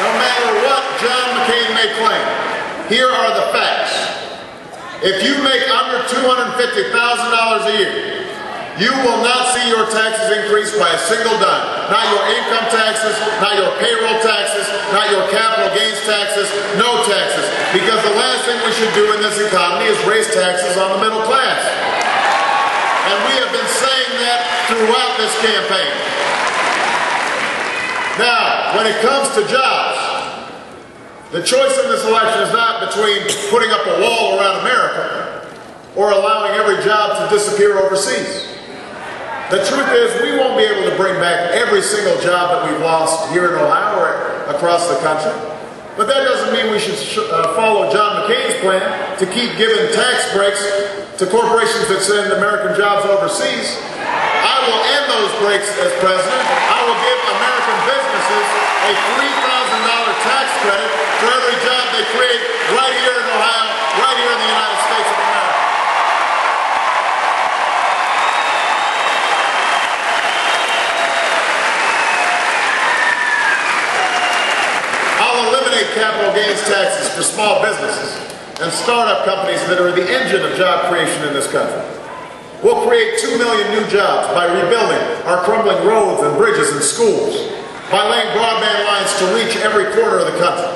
no matter what John McCain may claim, here are the facts. If you make under $250,000 a year, you will not see your taxes increase by a single dime. Not your income taxes, not your payroll taxes, not your capital gains taxes, no taxes. Because the last thing we should do in this economy is raise taxes on the middle class. And we have been saying that throughout this campaign. Now, when it comes to jobs, the choice in this election is not between putting up a wall around America or allowing every job to disappear overseas. The truth is, we won't be able to bring back every single job that we've lost here in Ohio or across the country. But that doesn't mean we should follow John McCain's plan to keep giving tax breaks to corporations that send American jobs overseas. I will end those breaks as president. I will give American businesses a $3,000 tax credit for every job they create right here in Ohio, right here in the United States of America. I'll eliminate capital gains taxes for small businesses and startup companies that are the engine of job creation in this country. We'll create 2 million new jobs by rebuilding our crumbling roads and bridges and schools, by laying broadband lines to reach every corner of the country.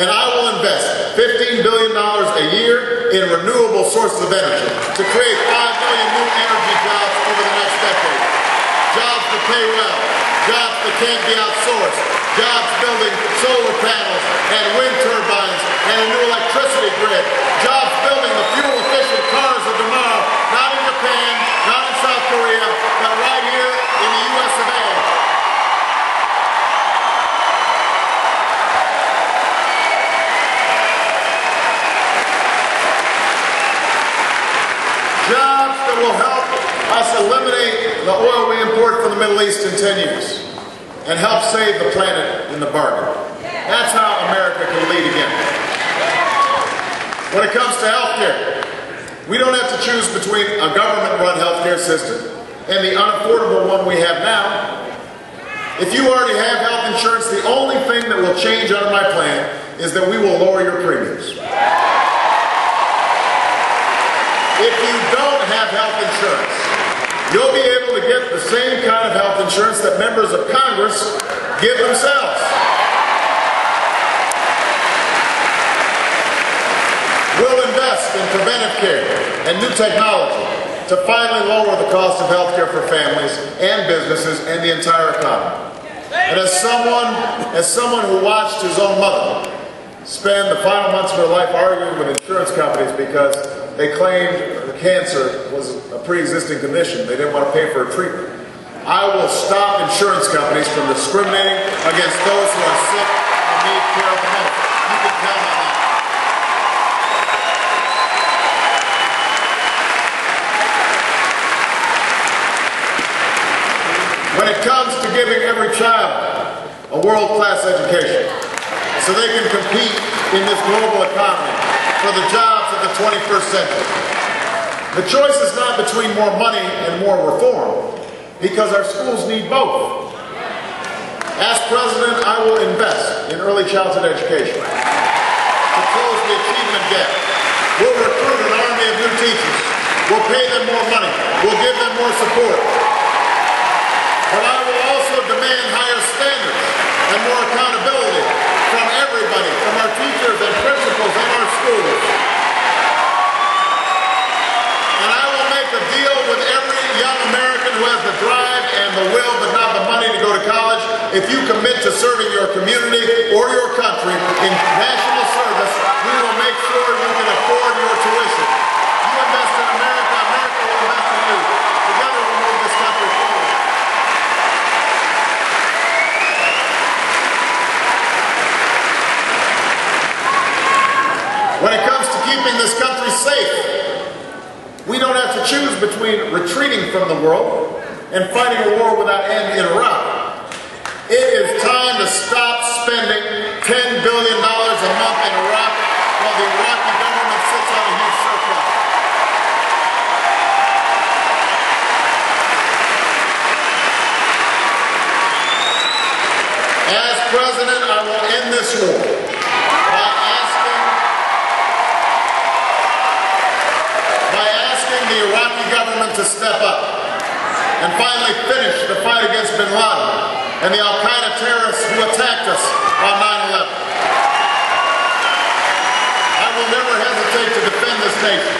And I will invest $15 billion a year in renewable sources of energy to create 5 million new energy jobs over the next decade. Jobs that pay well, jobs that can't be outsourced, jobs building solar panels and wind turbines and a new electricity grid, jobs building the fuel-efficient cars of tomorrow, not in Japan, not in South Korea, but right here in the U.S. of A. Jobs that will help us eliminate the oil we import from the Middle East in 10 years and help save the planet in the bargain. That's how America can lead again. When it comes to health care, we don't have to choose between a government-run health care system and the unaffordable one we have now. If you already have health insurance, the only thing that will change under my plan is that we will lower your premiums. If you don't have health insurance, you'll be able to get the same kind of health insurance that members of Congress give themselves. We'll invest in preventive care and new technology to finally lower the cost of health care for families and businesses and the entire economy. And as someone who watched his own mother spend the final months of her life arguing with insurance companies because they claimed cancer was a pre-existing condition, they didn't want to pay for a treatment, I will stop insurance companies from discriminating against those who are sick and need care at the moment. You can count on that. When it comes to giving every child a world-class education so they can compete in this global economy for the jobs of the 21st century, the choice is not between more money and more reform, because our schools need both. As president, I will invest in early childhood education to close the achievement gap. We'll recruit an army of new teachers. We'll pay them more money. We'll give them more support. But I will also demand higher standards and more accountability from everybody, from our teachers and principals in our schools. And I will make a deal with every young American who has the drive and the will but not the money to go to college. If you commit to serving your community or your country in national service, we will make sure you can afford your tuition. You invest in America, America will invest in you. Together we'll move this country forward. When it comes to keeping this country safe, we don't have to choose between retreating from the world and fighting a war without end in Iraq. It is time to stop spending $10 billion a month in Iraq while the Iraqi government sits on a huge surplus. As president, I will end this war by asking the Iraqi government to step up and finally finish the fight against bin Laden and the al-Qaeda terrorists who attacked us on 9/11. I will never hesitate to defend this nation,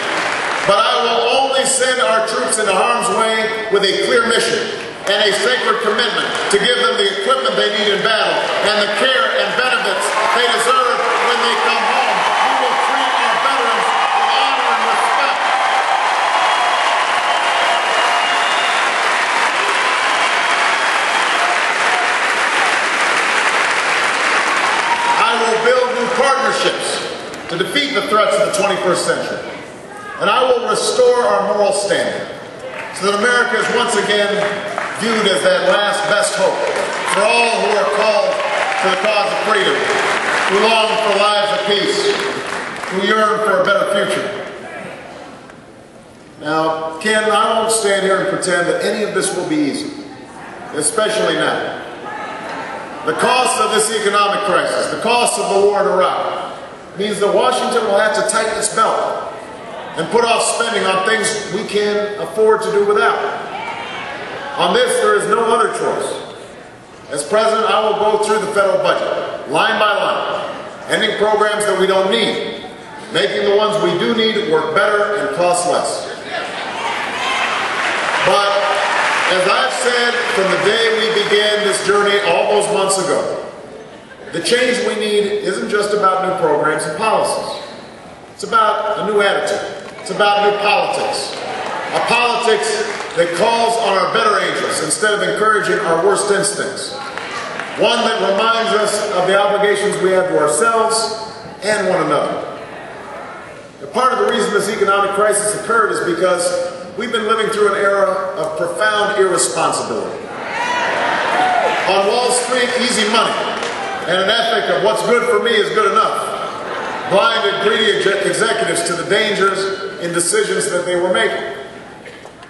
but I will only send our troops into harm's way with a clear mission and a sacred commitment to give them the equipment they need in battle and the care and benefits they deserve when they come home. We will treat our veterans with honor and respect. I will build new partnerships to defeat the threats of the 21st century. And I will restore our moral standing so that America is once again viewed as that last best hope for all who are called to the cause of freedom, who long for lives of peace, who yearn for a better future. Now, Ken, I won't stand here and pretend that any of this will be easy, especially now. The cost of this economic crisis, the cost of the war in Iraq, means that Washington will have to tighten its belt and put off spending on things we can afford to do without. On this, there is no other choice. As president, I will go through the federal budget, line by line, ending programs that we don't need, making the ones we do need work better and cost less. But, as I've said from the day we began this journey all those months ago, the change we need isn't just about new programs and policies. It's about a new attitude. It's about new politics. A politics that calls on our better angels instead of encouraging our worst instincts. One that reminds us of the obligations we have to ourselves and one another. And part of the reason this economic crisis occurred is because we've been living through an era of profound irresponsibility. On Wall Street, easy money and an ethic of what's good for me is good enough blinded greedy executives to the dangers in decisions that they were making.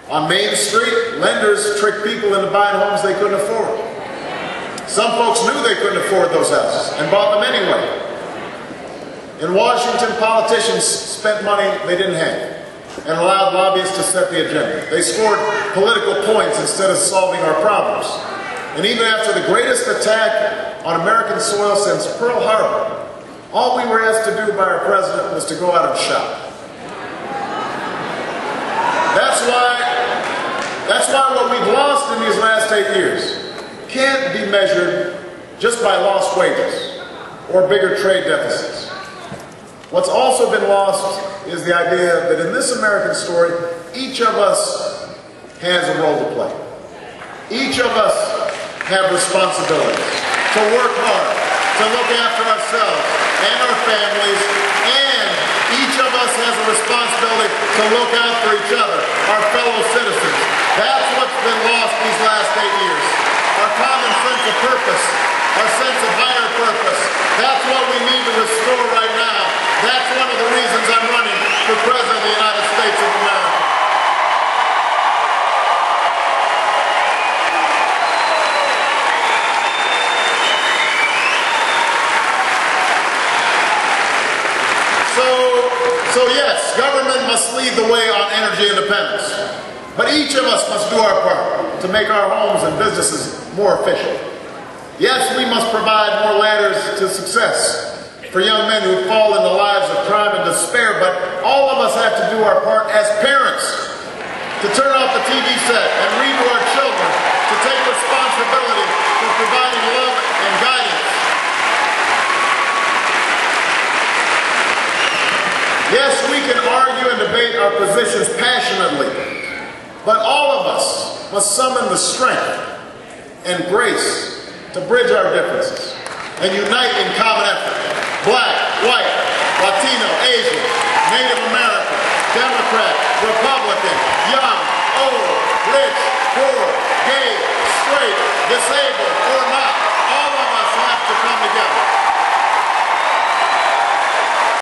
On Main Street, lenders tricked people into buying homes they couldn't afford. Some folks knew they couldn't afford those houses and bought them anyway. In Washington, politicians spent money they didn't have and allowed lobbyists to set the agenda. They scored political points instead of solving our problems. And even after the greatest attack on American soil since Pearl Harbor, all we were asked to do by our president was to go out and shop. That's why what we've lost in these last 8 years can't be measured just by lost wages or bigger trade deficits. What's also been lost is the idea that in this American story, each of us has a role to play. Each of us have responsibilities to work hard, to look after ourselves and our families, and each of us has a responsibility to look out for each other, our fellow citizens. That's what's been lost these last 8 years. Our common sense of purpose, our sense of higher purpose. That's what we need to restore right now. That's one of the reasons I'm running for President of the United States of America. So yes, government must lead the way on energy independence. But each of us must do our part to make our homes and businesses more efficient. Yes, we must provide more ladders to success for young men who fall into lives of crime and despair, but all of us have to do our part as parents to turn off the TV set and read to our children, to take responsibility for providing love and guidance. Yes, we can argue and debate our positions passionately, but all of us must summon the strength and grace to bridge our differences and unite in common effort. Black, white, Latino, Asian, Native American, Democrat, Republican, young, old, rich, poor, gay, straight, disabled, or not, all of us have to come together.